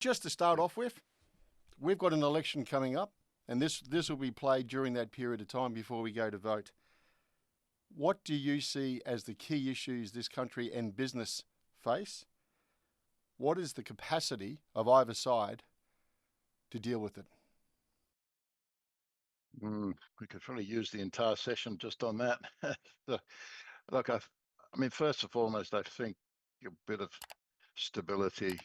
Just to start off with, we've got an election coming up, and this will be played during that period of time before we go to vote. What do you see as the key issues this country and business face? What is the capacity of either side to deal with it? We could probably use the entire session just on that. Look, I mean, first and foremost, I think a bit of stability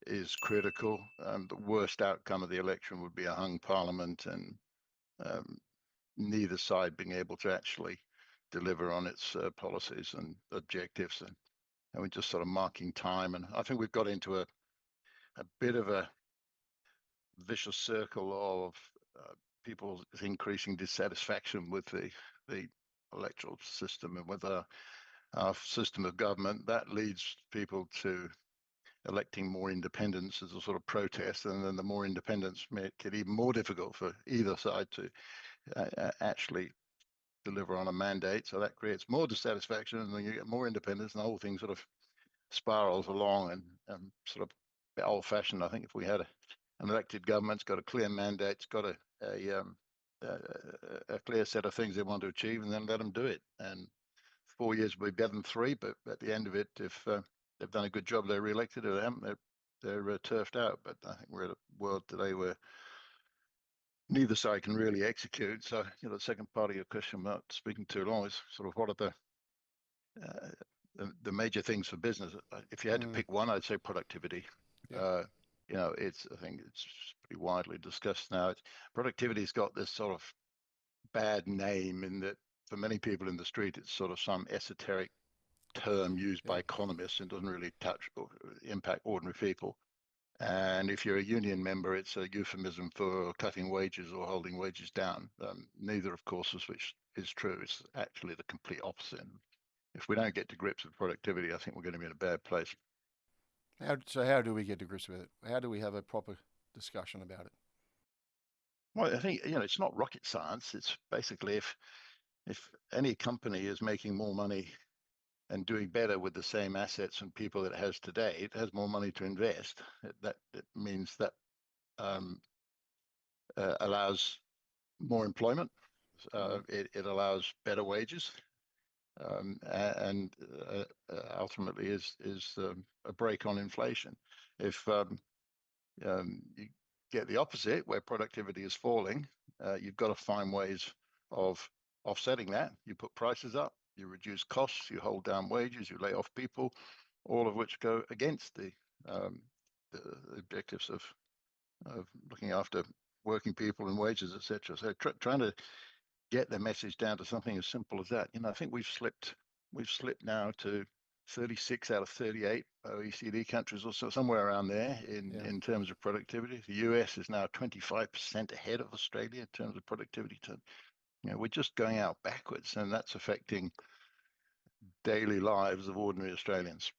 is critical. The worst outcome of the election would be a hung parliament and neither side being able to actually deliver on its policies and objectives, and we're just sort of marking time. And I think we've got into a bit of a vicious circle of people's increasing dissatisfaction with the electoral system and with our system of government. That leads people to electing more independents as a sort of protest, and then the more independents make it even more difficult for either side to actually deliver on a mandate. So that creates more dissatisfaction, and then you get more independence, and the whole thing sort of spirals along and sort of a bit old-fashioned. I think if we had an elected government, it's got a clear mandate, it's got a clear set of things they want to achieve, and then let them do it. And 4 years will be better than 3, but at the end of it, if they've done a good job, they're re-elected. If they haven't, they're turfed out. But I think we're in a world today where neither side can really execute. So, the second part of your question, about speaking too long, is sort of what are the major things for business. If you had to pick one, I'd say productivity. Yeah. I think it's pretty widely discussed now. Productivity's got this sort of bad name in that for many people in the street, it's sort of some esoteric term used by economists and doesn't really touch or impact ordinary people. And if you're a union member, it's a euphemism for cutting wages or holding wages down. Neither, of course, which is true. It's actually the complete opposite. If we don't get to grips with productivity, I think we're going to be in a bad place. How do we get to grips with it? How do we have a proper discussion about it? Well, I think, it's not rocket science. It's basically if any company is making more money and doing better with the same assets and people that it has today, it has more money to invest. That means that allows more employment. It allows better wages, and ultimately is a break on inflation. If you get the opposite, where productivity is falling, you've got to find ways of offsetting that. You put prices up, you reduce costs, you hold down wages, you lay off people, all of which go against the objectives of looking after working people and wages, etc. So trying to get the message down to something as simple as that. I think we've slipped now to 36 out of 38 OECD countries, or so, somewhere around there in terms of productivity. The US is now 25% ahead of Australia in terms of productivity. We're just going out backwards, and that's affecting daily lives of ordinary Australians.